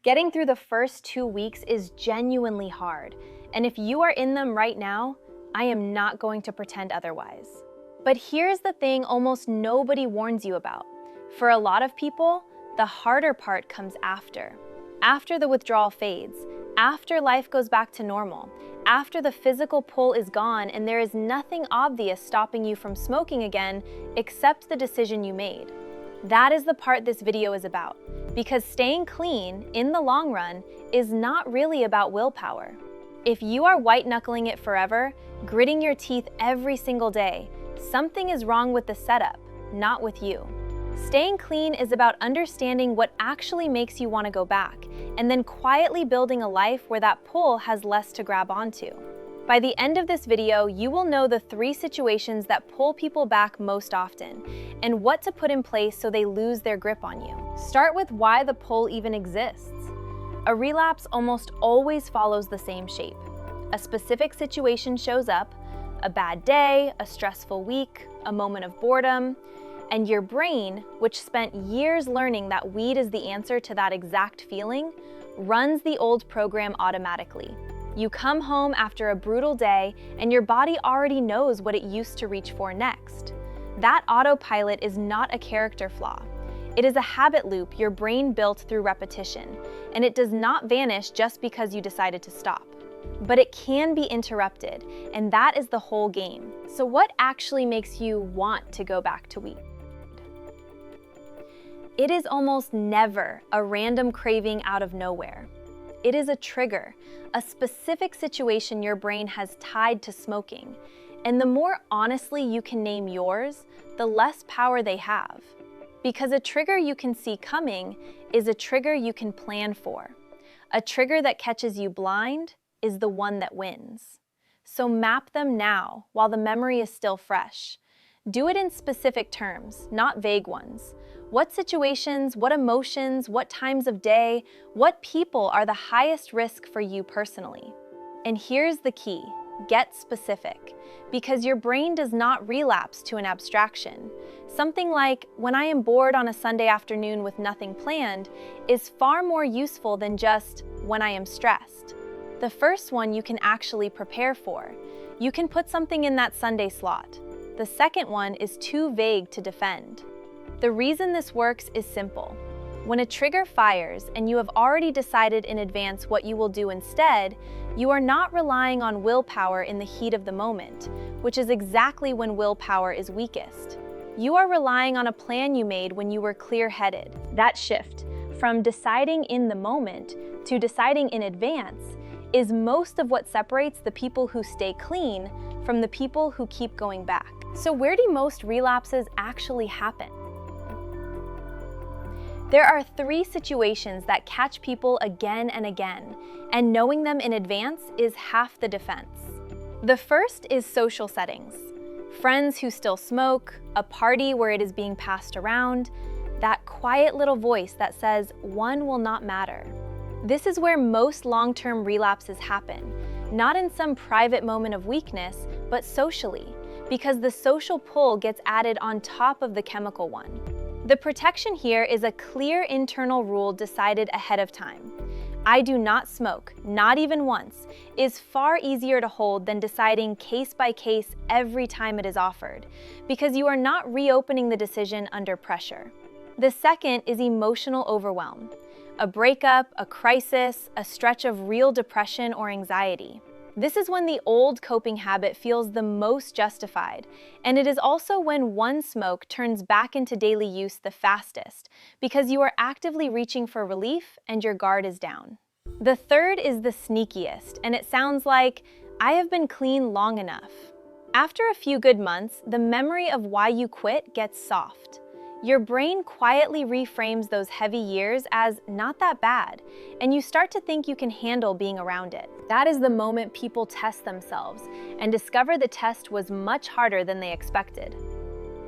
Getting through the first 2 weeks is genuinely hard, and if you are in them right now, I am not going to pretend otherwise. But here's the thing almost nobody warns you about. For a lot of people, the harder part comes after. After the withdrawal fades, after life goes back to normal, after the physical pull is gone and there is nothing obvious stopping you from smoking again except the decision you made. That is the part this video is about, because staying clean, in the long run, is not really about willpower. If you are white-knuckling it forever, gritting your teeth every single day, something is wrong with the setup, not with you. Staying clean is about understanding what actually makes you want to go back, and then quietly building a life where that pull has less to grab onto. By the end of this video, you will know the 3 situations that pull people back most often, and what to put in place so they lose their grip on you. Start with why the pull even exists. A relapse almost always follows the same shape. A specific situation shows up, a bad day, a stressful week, a moment of boredom, and your brain, which spent years learning that weed is the answer to that exact feeling, runs the old program automatically. You come home after a brutal day, and your body already knows what it used to reach for next. That autopilot is not a character flaw. It is a habit loop your brain built through repetition, and it does not vanish just because you decided to stop. But it can be interrupted, and that is the whole game. So what actually makes you want to go back to weed? It is almost never a random craving out of nowhere. It is a trigger, a specific situation your brain has tied to smoking. And the more honestly you can name yours, the less power they have. Because a trigger you can see coming is a trigger you can plan for. A trigger that catches you blind is the one that wins. So map them now while the memory is still fresh. Do it in specific terms, not vague ones. What situations, what emotions, what times of day, what people are the highest risk for you personally? And here's the key, get specific, because your brain does not relapse to an abstraction. Something like, when I am bored on a Sunday afternoon with nothing planned, is far more useful than just, when I am stressed. The first one you can actually prepare for. You can put something in that Sunday slot. The second one is too vague to defend. The reason this works is simple. When a trigger fires and you have already decided in advance what you will do instead, you are not relying on willpower in the heat of the moment, which is exactly when willpower is weakest. You are relying on a plan you made when you were clear-headed. That shift, from deciding in the moment to deciding in advance, is most of what separates the people who stay clean from the people who keep going back. So where do most relapses actually happen? There are 3 situations that catch people again and again, and knowing them in advance is half the defense. The first is social settings. Friends who still smoke, a party where it is being passed around, that quiet little voice that says, "One will not matter." This is where most long-term relapses happen, not in some private moment of weakness, but socially, because the social pull gets added on top of the chemical one. The protection here is a clear internal rule decided ahead of time. I do not smoke, not even once, is far easier to hold than deciding case by case every time it is offered, because you are not reopening the decision under pressure. The second is emotional overwhelm. A breakup, a crisis, a stretch of real depression or anxiety. This is when the old coping habit feels the most justified, and it is also when one smoke turns back into daily use the fastest, because you are actively reaching for relief and your guard is down. The third is the sneakiest, and it sounds like, I have been clean long enough. After a few good months, the memory of why you quit gets soft. Your brain quietly reframes those heavy years as not that bad, and you start to think you can handle being around it. That is the moment people test themselves and discover the test was much harder than they expected.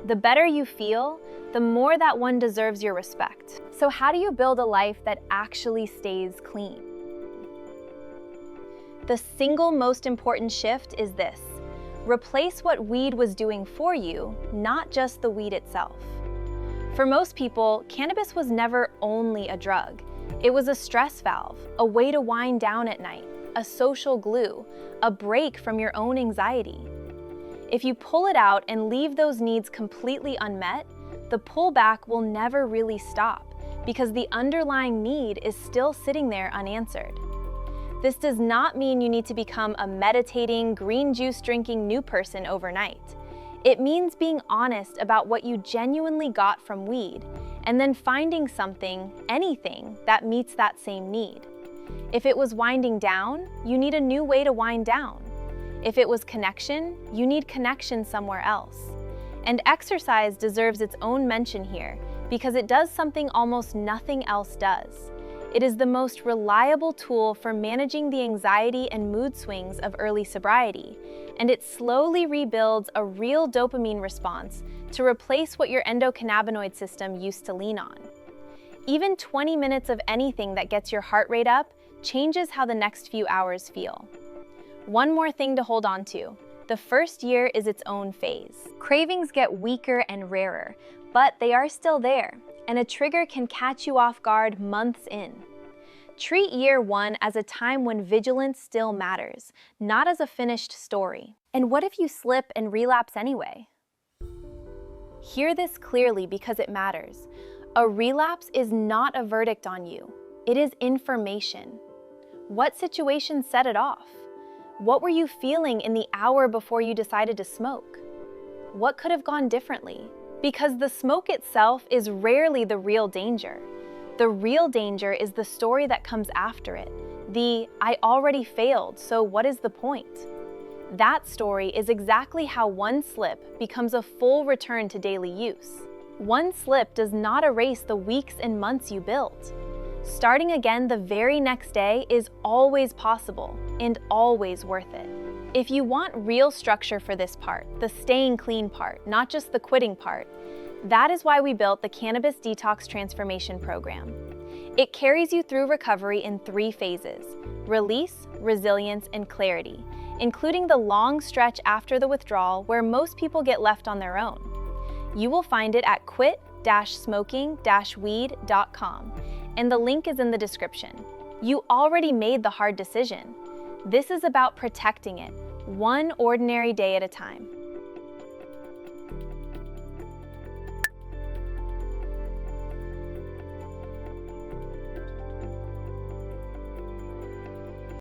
The better you feel, the more that one deserves your respect. So how do you build a life that actually stays clean? The single most important shift is this: replace what weed was doing for you, not just the weed itself. For most people, cannabis was never only a drug. It was a stress valve, a way to wind down at night, a social glue, a break from your own anxiety. If you pull it out and leave those needs completely unmet, the pullback will never really stop because the underlying need is still sitting there unanswered. This does not mean you need to become a meditating, green juice drinking new person overnight. It means being honest about what you genuinely got from weed, and then finding something, anything, that meets that same need. If it was winding down, you need a new way to wind down. If it was connection, you need connection somewhere else. And exercise deserves its own mention here because it does something almost nothing else does. It is the most reliable tool for managing the anxiety and mood swings of early sobriety, and it slowly rebuilds a real dopamine response to replace what your endocannabinoid system used to lean on. Even 20 minutes of anything that gets your heart rate up changes how the next few hours feel. One more thing to hold on to. The first year is its own phase. Cravings get weaker and rarer, but they are still there, and a trigger can catch you off guard months in. Treat year one as a time when vigilance still matters, not as a finished story. And what if you slip and relapse anyway? Hear this clearly because it matters. A relapse is not a verdict on you. It is information. What situation set it off? What were you feeling in the hour before you decided to smoke? What could have gone differently? Because the smoke itself is rarely the real danger. The real danger is the story that comes after it. The, I already failed, so what is the point? That story is exactly how one slip becomes a full return to daily use. One slip does not erase the weeks and months you built. Starting again the very next day is always possible and always worth it. If you want real structure for this part, the staying clean part, not just the quitting part, that is why we built the Cannabis Detox Transformation Program. It carries you through recovery in 3 phases: release, resilience, and clarity, including the long stretch after the withdrawal where most people get left on their own. You will find it at quit-smoking-weed.com, and the link is in the description. You already made the hard decision. This is about protecting it, one ordinary day at a time.